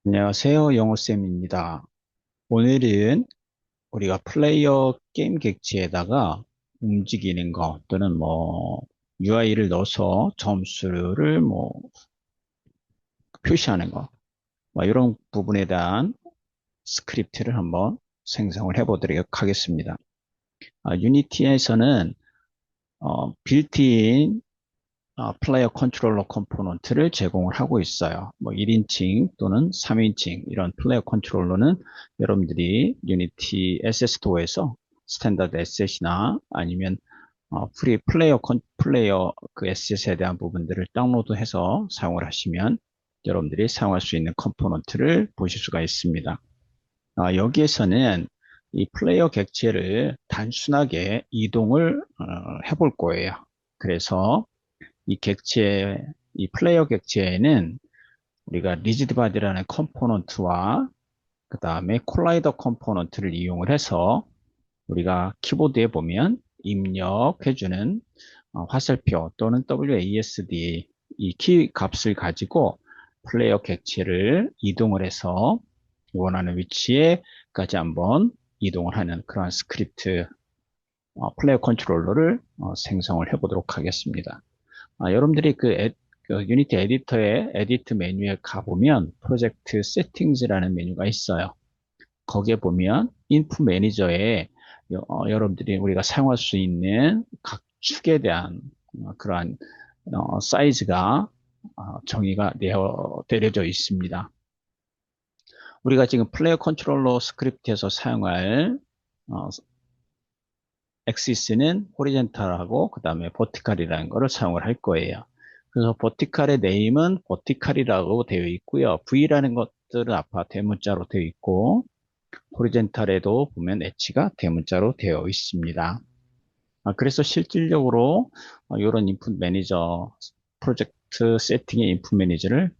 안녕하세요. 영어쌤입니다. 오늘은 우리가 플레이어 게임 객지에다가 움직이는 거 또는 UI를 넣어서 점수를 표시하는 거 이런 부분에 대한 스크립트를 한번 생성을 해 보도록 하겠습니다. 유니티에서는 빌트인 플레이어 컨트롤러 컴포넌트를 제공을 하고 있어요. 1인칭 또는 3인칭 이런 플레이어 컨트롤러는 여러분들이 유니티 에셋스토어에서 스탠다드 에셋이나 아니면 프리 플레이어 그 에셋에 대한 부분들을 다운로드해서 사용을 하시면 여러분들이 사용할 수 있는 컴포넌트를 보실 수가 있습니다. 여기에서는 이 플레이어 객체를 단순하게 이동을 해볼 거예요. 그래서 이 객체, 이 플레이어 객체에는 우리가 리지드 바디라는 컴포넌트와 그 다음에 콜라이더 컴포넌트를 이용을 해서 우리가 키보드에 보면 입력해주는 화살표 또는 WASD 이 키 값을 가지고 플레이어 객체를 이동을 해서 원하는 위치에까지 한번 이동을 하는 그러한 스크립트 플레이어 컨트롤러를 생성을 해 보도록 하겠습니다. 여러분들이 그 유니티 에디터의 에디트 메뉴에 가보면 프로젝트 세팅즈라는 메뉴가 있어요. 거기에 보면 인풋 매니저에 여러분들이 우리가 사용할 수 있는 각 축에 대한 그러한 사이즈가 정의가 되어져 있습니다. 우리가 지금 플레이어 컨트롤러 스크립트에서 사용할 어, 엑시스는 호리젠탈하고 그 다음에 버티칼이라는 것을 사용을 할 거예요. 그래서 버티칼의 네임은 버티칼이라고 되어 있고요. V라는 것들은 아까 대문자로 되어 있고 호리젠탈에도 보면 H가 대문자로 되어 있습니다. 그래서 실질적으로 이런 인풋 매니저 프로젝트 세팅의 인풋 매니저를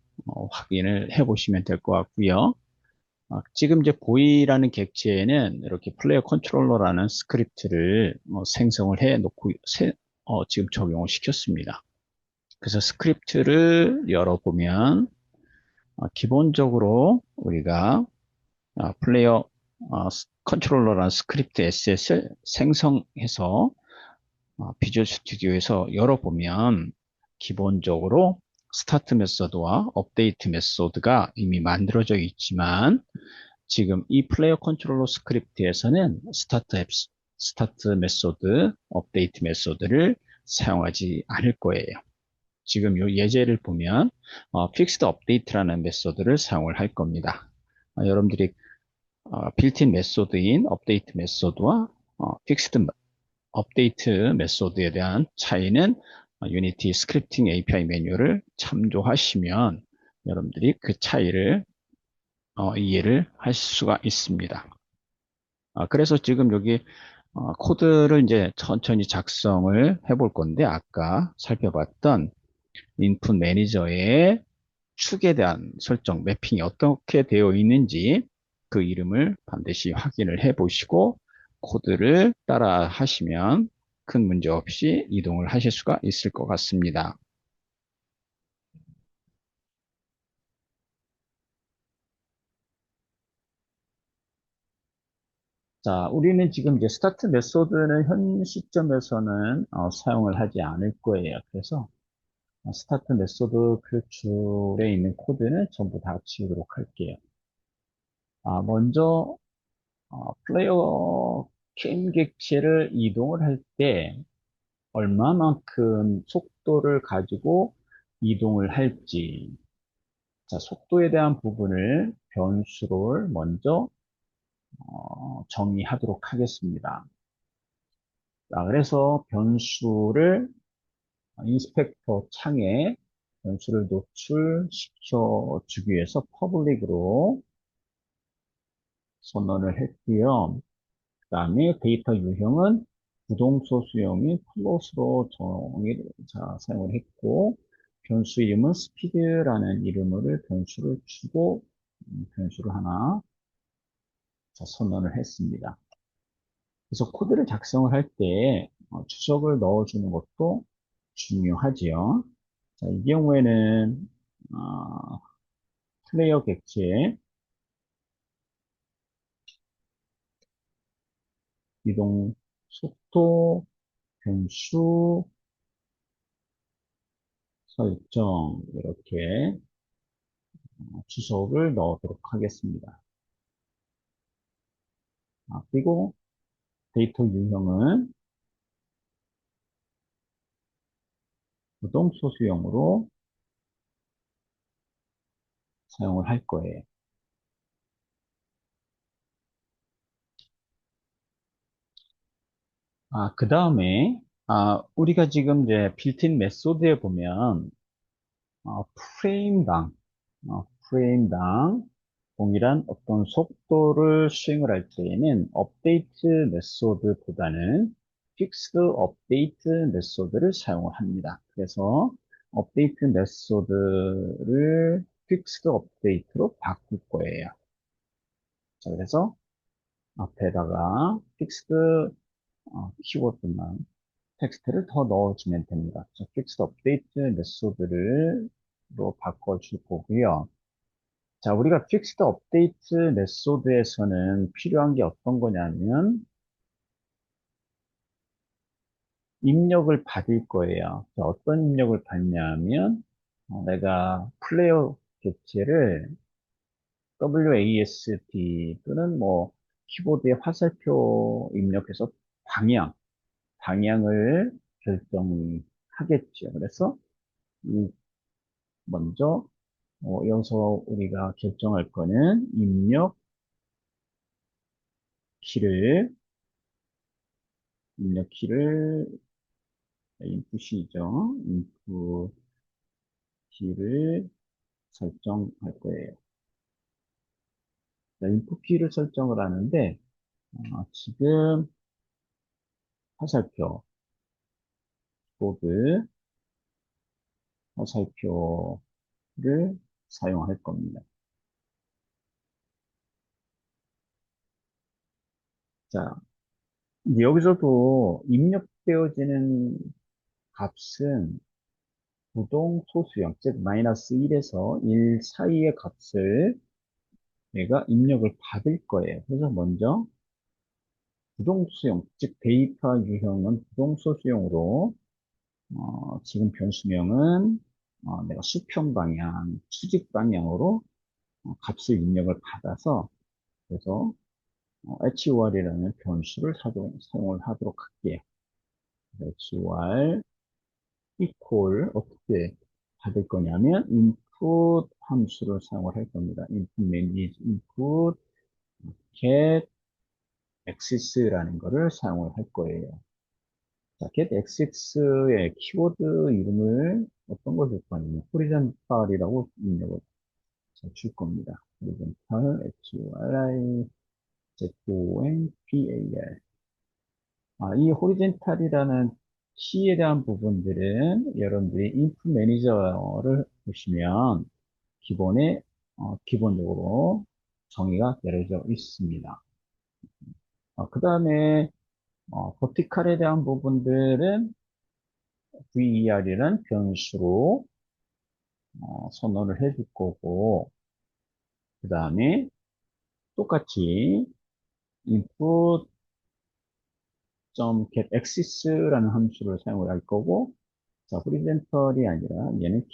확인을 해 보시면 될 것 같고요. 지금 이제 보이라는 객체에는 이렇게 플레이어 컨트롤러라는 스크립트를 생성을 해 놓고 지금 적용을 시켰습니다. 그래서 스크립트를 열어보면 기본적으로 우리가 플레이어 컨트롤러라는 스크립트 에셋을 생성해서 비주얼 스튜디오에서 열어보면 기본적으로 스타트 메소드와 업데이트 메소드가 이미 만들어져 있지만 지금 이 플레이어 컨트롤러 스크립트에서는 스타트 메소드, 업데이트 메소드를 사용하지 않을 거예요. 지금 이 예제를 보면 픽스드 업데이트라는 메소드를 사용을 할 겁니다. 여러분들이 빌트인 메소드인 업데이트 메소드와 픽스드 업데이트 메소드에 대한 차이는 유니티 스크립팅 API 메뉴를 참조하시면 여러분들이 그 차이를 이해를 하실 수가 있습니다. 그래서 지금 여기 코드를 이제 천천히 작성을 해볼 건데 아까 살펴봤던 인풋 매니저의 축에 대한 설정, 매핑이 어떻게 되어 있는지 그 이름을 반드시 확인을 해 보시고 코드를 따라 하시면 큰 문제 없이 이동을 하실 수가 있을 것 같습니다. 자, 우리는 지금 이제 스타트 메소드는 현 시점에서는 사용을 하지 않을 거예요. 그래서 스타트 메소드 클출에 있는 코드는 전부 다 지우도록 할게요. 먼저 플레이어 게임 객체를 이동을 할 때 얼마만큼 속도를 가지고 이동을 할지, 자, 속도에 대한 부분을 변수를 먼저 정의하도록 하겠습니다. 자, 그래서 변수를 인스펙터 창에 변수를 노출시켜 주기 위해서 퍼블릭으로 선언을 했고요. 그 다음에 데이터 유형은 부동소 수용인 플롯으로 사용을 했고, 변수 이름은 스피드라는 이름을 변수를 주고, 변수를 하나 선언을 했습니다. 그래서 코드를 작성을 할 때 추적을 넣어주는 것도 중요하지요. 자, 이 경우에는 플레이어 객체, 이동 속도, 변수, 설정, 이렇게 주소를 넣도록 하겠습니다. 그리고 데이터 유형은 부동소수형으로 사용을 할 거예요. 그 다음에, 우리가 지금 이제 빌트인 메소드에 보면, 프레임당, 프레임당 동일한 어떤 속도를 수행을 할 때에는 업데이트 메소드보다는 픽스드 업데이트 메소드를 사용을 합니다. 그래서 업데이트 메소드를 픽스드 업데이트로 바꿀 거예요. 자, 그래서 앞에다가 픽스드 키워드만 텍스트를 더 넣어주면 됩니다. 그래서 픽스드 업데이트 메소드로 바꿔줄 거고요. 자, 우리가 픽스드 업데이트 메소드에서는 필요한 게 어떤 거냐면 입력을 받을 거예요. 자, 어떤 입력을 받냐면 내가 플레이어 객체를 WASD 또는 뭐 키보드에 화살표 입력해서 방향, 방향을 결정하겠죠. 그래서 이 먼저 여기서 우리가 결정할 거는 입력 키를 입력 키를 인풋이죠. 인풋 키를 설정할 거예요. 자, 인풋 키를 설정을 하는데 지금 화살표 키보드 화살표를 사용할 겁니다. 자, 이제 여기서도 입력되어지는 값은 부동 소수형, 즉 마이너스 1에서 1 사이의 값을 얘가 입력을 받을 거예요. 그래서 먼저 부동수형, 즉 데이터 유형은 부동소수형으로 지금 변수명은 내가 수평 방향, 수직 방향으로 값을 입력을 받아서 그래서 HOR이라는 변수를 사용을 하도록 할게요. HOR equal 어떻게 받을 거냐면 input 함수를 사용을 할 겁니다. input manage input get access라는 거를 사용을 할 거예요. 자, get access의 키워드 이름을 어떤 걸 줄 거냐면 horizontal이라고 입력을 줄 겁니다. horizontal HORIZONTAL 이 horizontal이라는 키에 대한 부분들은 여러분들이 input 매니저를 보시면 기본적으로 정의가 내려져 있습니다. 그 다음에 버티칼에 대한 부분들은 VER이라는 변수로 선언을 해줄 거고 그 다음에 똑같이 input.getAccess라는 함수를 사용을 할 거고 자, 호리젠털이 아니라 얘는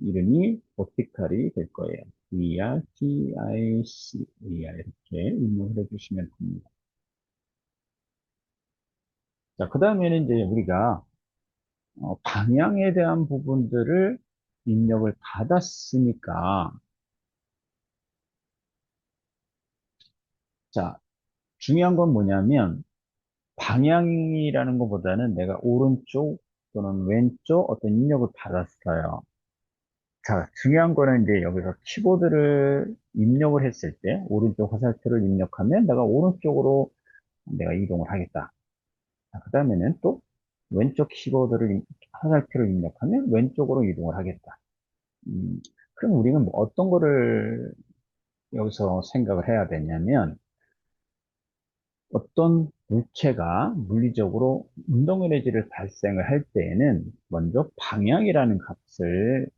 이름이 버티칼이 될 거예요. VERTICAL 이렇게 입력을 해주시면 됩니다. 자, 그 다음에는 이제 우리가 방향에 대한 부분들을 입력을 받았으니까 자, 중요한 건 뭐냐면 방향이라는 것보다는 내가 오른쪽 또는 왼쪽 어떤 입력을 받았어요. 자, 중요한 거는 이제 여기서 키보드를 입력을 했을 때 오른쪽 화살표를 입력하면 내가 오른쪽으로 내가 이동을 하겠다. 그 다음에는 또 왼쪽 화살표를 입력하면 왼쪽으로 이동을 하겠다. 음, 그럼 우리는 뭐 어떤 거를 여기서 생각을 해야 되냐면 어떤 물체가 물리적으로 운동 에너지를 발생을 할 때에는 먼저 방향이라는 값을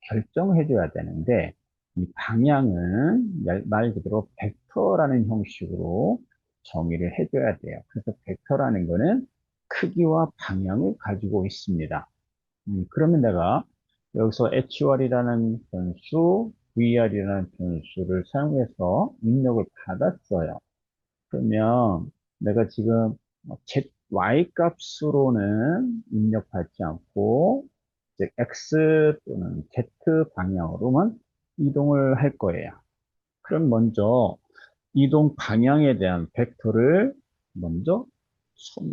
결정해 줘야 되는데 이 방향은 말 그대로 벡터라는 형식으로 정의를 해줘야 돼요. 그래서 벡터라는 거는 크기와 방향을 가지고 있습니다. 그러면 내가 여기서 HR이라는 변수, VR이라는 변수를 사용해서 입력을 받았어요. 그러면 내가 지금 Y 값으로는 입력받지 않고 이제 X 또는 Z 방향으로만 이동을 할 거예요. 그럼 먼저 이동 방향에 대한 벡터를 먼저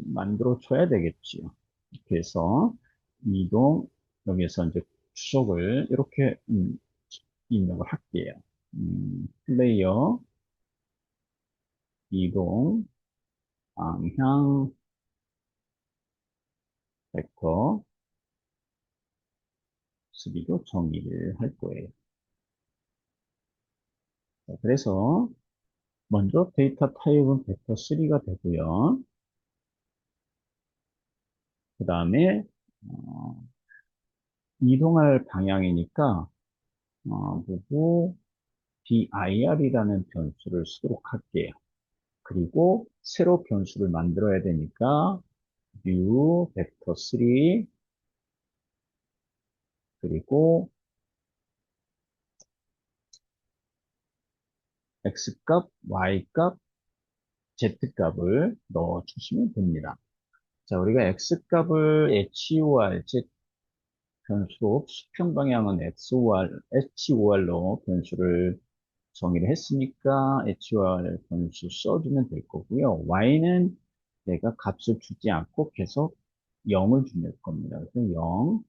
만들어 줘야 되겠지요. 그래서 이동, 여기서 이제 추적을 이렇게 입력을 할게요. 플레이어, 이동, 방향, 벡터, 수비로 정의를 할 거예요. 자, 그래서 먼저 데이터 타입은 벡터 3가 되고요. 그 다음에 이동할 방향이니까 누구 dir이라는 변수를 쓰도록 할게요. 그리고 새로 변수를 만들어야 되니까 new 벡터 3 그리고 x값, y값, z값을 넣어주시면 됩니다. 자, 우리가 x값을 HOR, 즉 변수로 수평 방향은 HOR로 변수를 정의를 했으니까 HOR 변수 써주면 될 거고요. y는 내가 값을 주지 않고 계속 0을 주낼 겁니다. 그래서 0,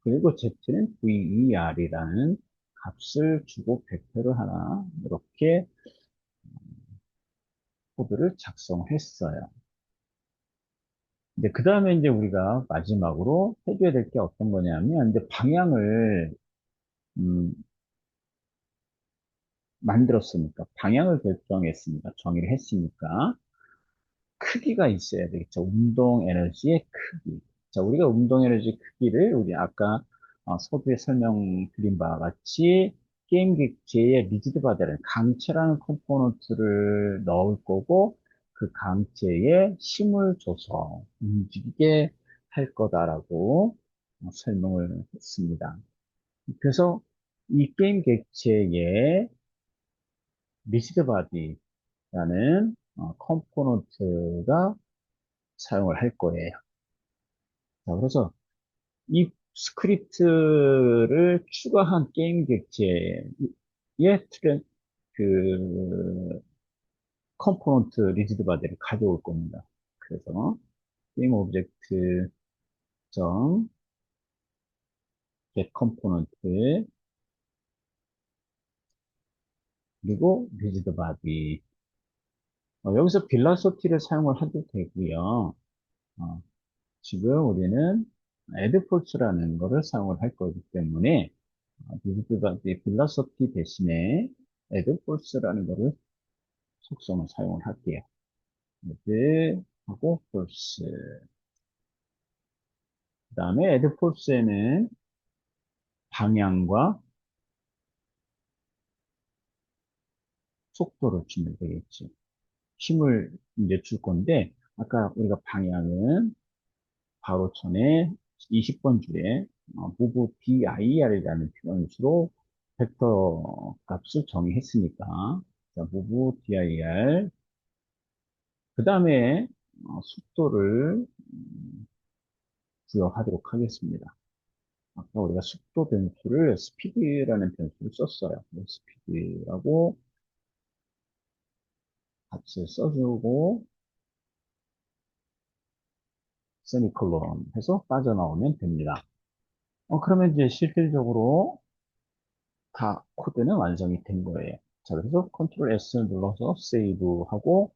그리고 z는 VER이라는 값을 주고 벡터를 하나 이렇게 코드를 작성했어요. 이제 그 다음에 이제 우리가 마지막으로 해줘야 될 게 어떤 거냐면 이제 방향을 음, 만들었으니까 방향을 결정했으니까 정의를 했으니까 크기가 있어야 되겠죠. 운동 에너지의 크기. 자, 우리가 운동 에너지 크기를 우리 아까 서두에 설명드린 바와 같이 게임 객체에 리지드 바디라는 강체라는 컴포넌트를 넣을 거고 그 강체에 힘을 줘서 움직이게 할 거다라고 설명을 했습니다. 그래서 이 게임 객체에 리지드 바디라는 컴포넌트가 사용을 할 거예요. 자, 그래서 이 스크립트를 추가한 게임 객체에 그 컴포넌트 리지드 바디를 가져올 겁니다. 그래서 게임 오브젝트 점 get 컴포넌트 그리고 리지드 바디 여기서 빌라소티를 사용을 해도 되고요. 어, 지금 우리는 add false라는 거를 사용을 할 거기 때문에 빌라소티 대신에 add false라는 거를 속성을 사용을 할게요. add 하고 false. 그 다음에 add false에는 방향과 속도를 주면 되겠죠. 힘을 이제 줄 건데 아까 우리가 방향은 바로 전에 20번 줄에 move dir이라는 표현수로 벡터 값을 정의했으니까 자, move dir 그 다음에 속도를 부여하도록 하겠습니다. 아까 우리가 속도 변수를 스피드라는 변수를 썼어요. 스피드라고 값을 써주고 세미콜론 해서 빠져나오면 됩니다. 그러면 이제 실질적으로 다 코드는 완성이 된 거예요. 자, 그래서 컨트롤 S를 눌러서 세이브하고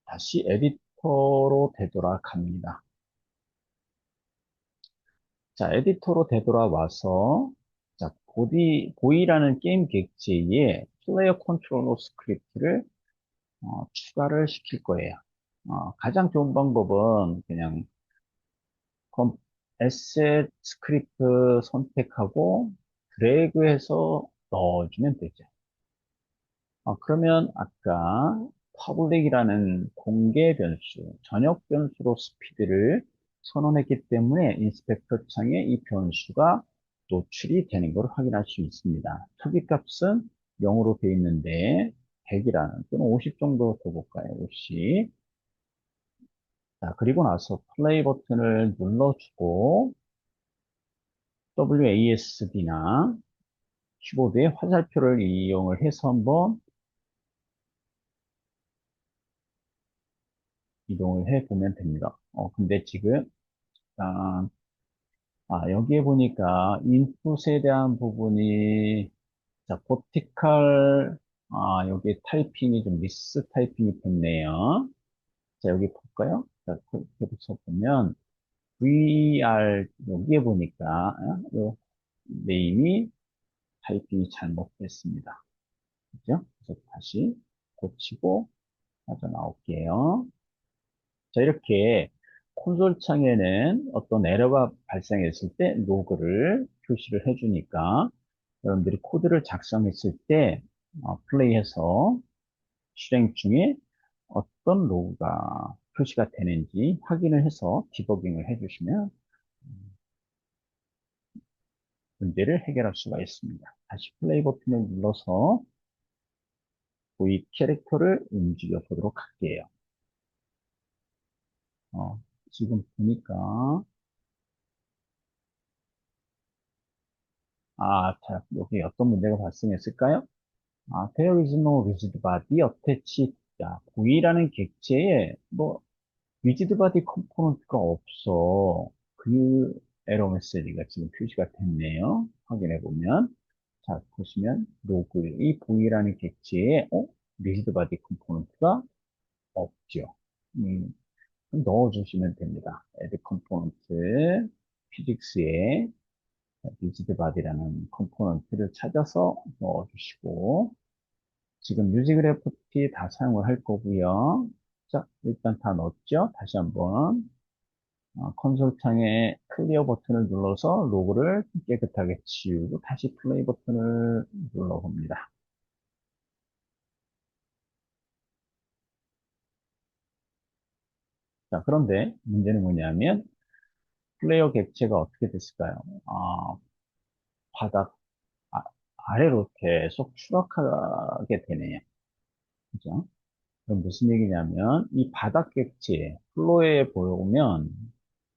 다시 에디터로 되돌아갑니다. 자, 에디터로 되돌아와서 자, 보이라는 게임 객체에 플레이어 컨트롤러 스크립트를 추가를 시킬 거예요. 가장 좋은 방법은 그냥 에셋 스크립트 선택하고 드래그해서 넣어주면 되죠. 그러면 아까 public이라는 공개 변수, 전역 변수로 스피드를 선언했기 때문에 인스펙터 창에 이 변수가 노출이 되는 걸 확인할 수 있습니다. 투기값은 0으로 되어 있는데 100이라는 또는 50 정도 더 볼까요? 50. 자, 그리고 나서 플레이 버튼을 눌러주고 WASD나 키보드의 화살표를 이용을 해서 한번 이동을 해 보면 됩니다. 근데 지금 아, 여기에 보니까 인풋에 대한 부분이 자, 버티컬 여기 타이핑이 좀 미스 타이핑이 됐네요. 자, 여기 볼까요? 자, 여기서 보면 VR 여기에 보니까 요 네임이 타이핑이 잘못됐습니다. 그죠? 그래서 다시 고치고 빠져 나올게요. 자, 이렇게 콘솔 창에는 어떤 에러가 발생했을 때 로그를 표시를 해주니까 여러분들이 코드를 작성했을 때 플레이해서 실행 중에 어떤 로그가 표시가 되는지 확인을 해서 디버깅을 해주시면 문제를 해결할 수가 있습니다. 다시 플레이 버튼을 눌러서 V 캐릭터를 움직여 보도록 할게요. 어, 지금 보니까 자, 여기 어떤 문제가 발생했을까요? There is no rigid body attached. 자, V라는 객체에 뭐 rigid body 컴포넌트가 없어. 그 에러 메시지가 지금 표시가 됐네요. 확인해 보면 자 보시면 로그 이 V라는 객체에 rigid body 컴포넌트가 없죠. 그럼 넣어주시면 됩니다. add 컴포넌트 피직스에 rigid body라는 컴포넌트를 찾아서 넣어주시고 지금 뮤직 그래프티 다 사용을 할 거고요. 자, 일단 다 넣었죠? 다시 한번 콘솔 창에 클리어 버튼을 눌러서 로그를 깨끗하게 지우고 다시 플레이 버튼을 눌러봅니다. 자, 그런데 문제는 뭐냐면 플레이어 객체가 어떻게 됐을까요? 바닥 아, 아래로 계속 추락하게 되네요. 그죠? 그럼 무슨 얘기냐면 이 바닥 객체 플로에 보면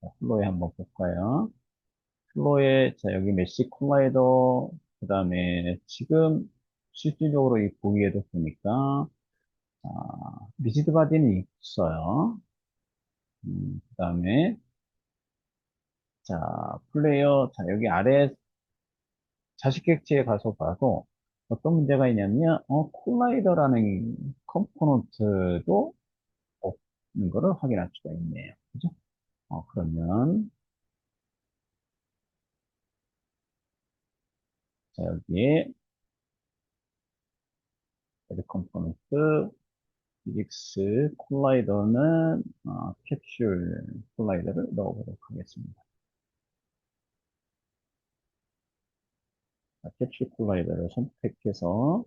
자, 플로에 한번 볼까요? 플로에 자 여기 메시 콜라이더 그 다음에 지금 실질적으로 이 보기에도 보니까 리지드 바디는 있어요. 그 다음에 자 플레이어 자 여기 아래 자식 객체에 가서 봐도 어떤 문제가 있냐면 콜라이더라는 컴포넌트도 없는 거를 확인할 수가 있네요. 그죠? 그러면 자 여기에 레드 컴포넌트 피직스 콜라이더는 캡슐 콜라이더를 넣어보도록 하겠습니다. 자, 캡슐 콜라이더를 선택해서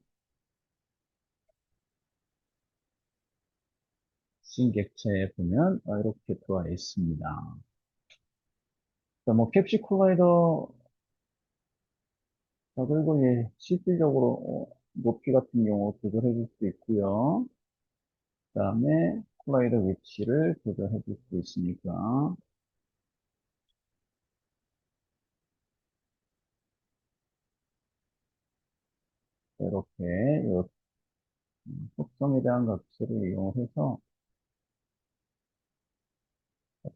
싱객체에 보면 이렇게 들어와 있습니다. 자, 뭐 캡슐 콜라이더 자 그리고 실질적으로 높이 같은 경우 조절해 줄 수 있고요. 그 다음에 콜라이더 위치를 조절해 줄 수 있으니까 이렇게 이 속성에 대한 값들을 이용해서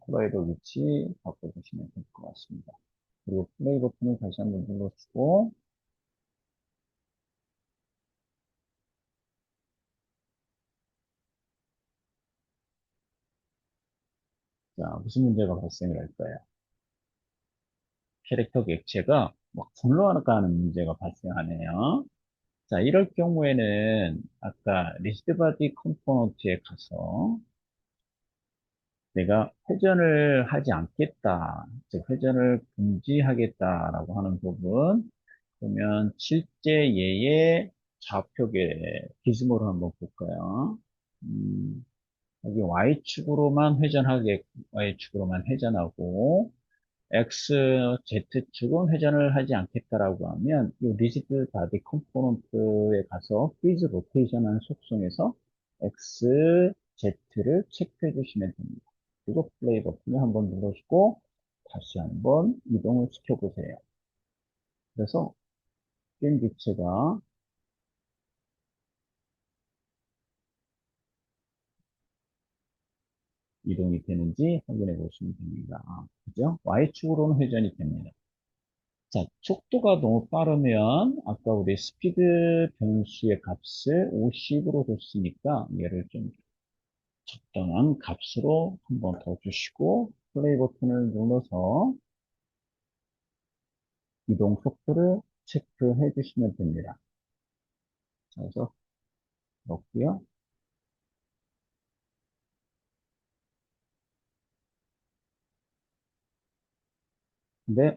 콜라이더 위치 바꿔주시면 될 것 같습니다. 그리고 플레이 버튼을 다시 한번 눌러주고 자 무슨 문제가 발생을 할까요? 캐릭터 객체가 막 굴러가는 문제가 발생하네요. 자 이럴 경우에는 아까 리스트 바디 컴포넌트에 가서 내가 회전을 하지 않겠다, 즉 회전을 금지하겠다라고 하는 부분 그러면 실제 얘의 좌표계 기준으로 한번 볼까요? 음, 여기 Y축으로만 회전하게, Y축으로만 회전하고, X, Z축은 회전을 하지 않겠다라고 하면, 이 리지드 바디 컴포넌트에 가서 프리즈 로테이션 하는 속성에서 X, Z를 체크해 주시면 됩니다. 그리고 플레이 버튼을 한번 누르시고, 다시 한번 이동을 시켜보세요. 그래서 게임 객체가 이동이 되는지 확인해 보시면 됩니다. 그죠? Y축으로는 회전이 됩니다. 자, 속도가 너무 빠르면 아까 우리 스피드 변수의 값을 50으로 줬으니까 얘를 좀 적당한 값으로 한번 더 주시고 플레이 버튼을 눌러서 이동 속도를 체크해 주시면 됩니다. 자, 그래서 넣고요. 근데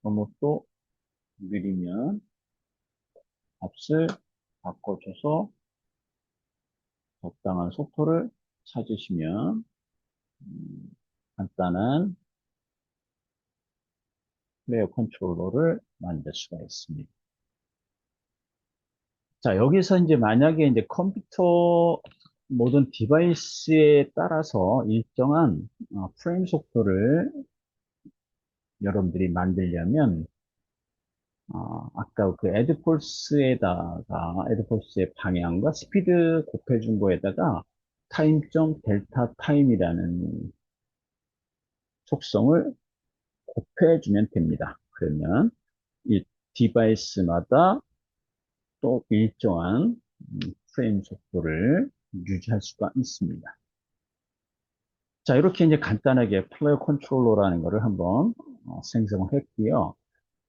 너무 또 느리면 값을 바꿔줘서 적당한 속도를 찾으시면 간단한 플레이어 컨트롤러를 만들 수가 있습니다. 자, 여기서 이제 만약에 이제 컴퓨터 모든 디바이스에 따라서 일정한 프레임 속도를 여러분들이 만들려면 아까 그 에드폴스의 방향과 스피드 곱해준 거에다가 타임점 델타 타임이라는 속성을 곱해주면 됩니다. 그러면 이 디바이스마다 또 일정한 프레임 속도를 유지할 수가 있습니다. 자, 이렇게 이제 간단하게 플레이어 컨트롤러라는 것을 한번 생성을 했고요.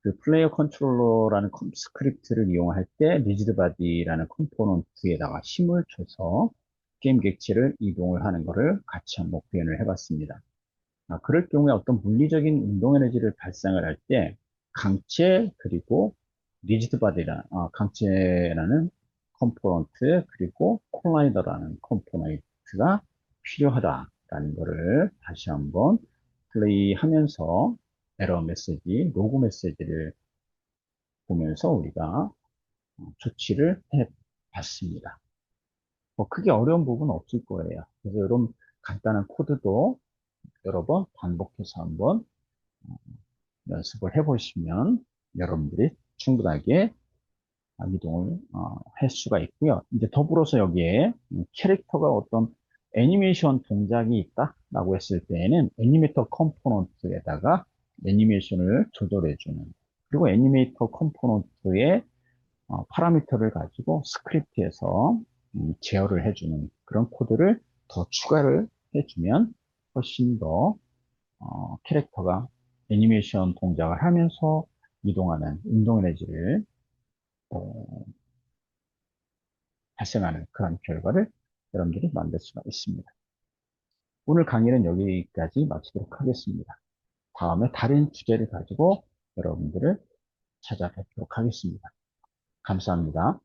그 플레이어 컨트롤러라는 스크립트를 이용할 때 리지드 바디라는 컴포넌트에다가 힘을 줘서 게임 객체를 이동을 하는 것을 같이 한번 구현을 해봤습니다. 그럴 경우에 어떤 물리적인 운동 에너지를 발생을 할 때 강체 그리고 리지드 바디라 강체라는 컴포넌트 그리고 콜라이더라는 컴포넌트가 필요하다라는 것을 다시 한번 플레이하면서 에러 메시지, 로그 메시지를 보면서 우리가 조치를 해 봤습니다. 뭐 크게 어려운 부분은 없을 거예요. 그래서 이런 간단한 코드도 여러 번 반복해서 한번 연습을 해보시면 여러분들이 충분하게 이동을 할 수가 있고요. 이제 더불어서 여기에 캐릭터가 어떤 애니메이션 동작이 있다라고 했을 때에는 애니메이터 컴포넌트에다가 애니메이션을 조절해주는 그리고 애니메이터 컴포넌트의 파라미터를 가지고 스크립트에서 제어를 해주는 그런 코드를 더 추가를 해주면 훨씬 더 캐릭터가 애니메이션 동작을 하면서 이동하는 운동 에너지를 어, 발생하는 그런 결과를 여러분들이 만들 수가 있습니다. 오늘 강의는 여기까지 마치도록 하겠습니다. 다음에 다른 주제를 가지고 여러분들을 찾아뵙도록 하겠습니다. 감사합니다.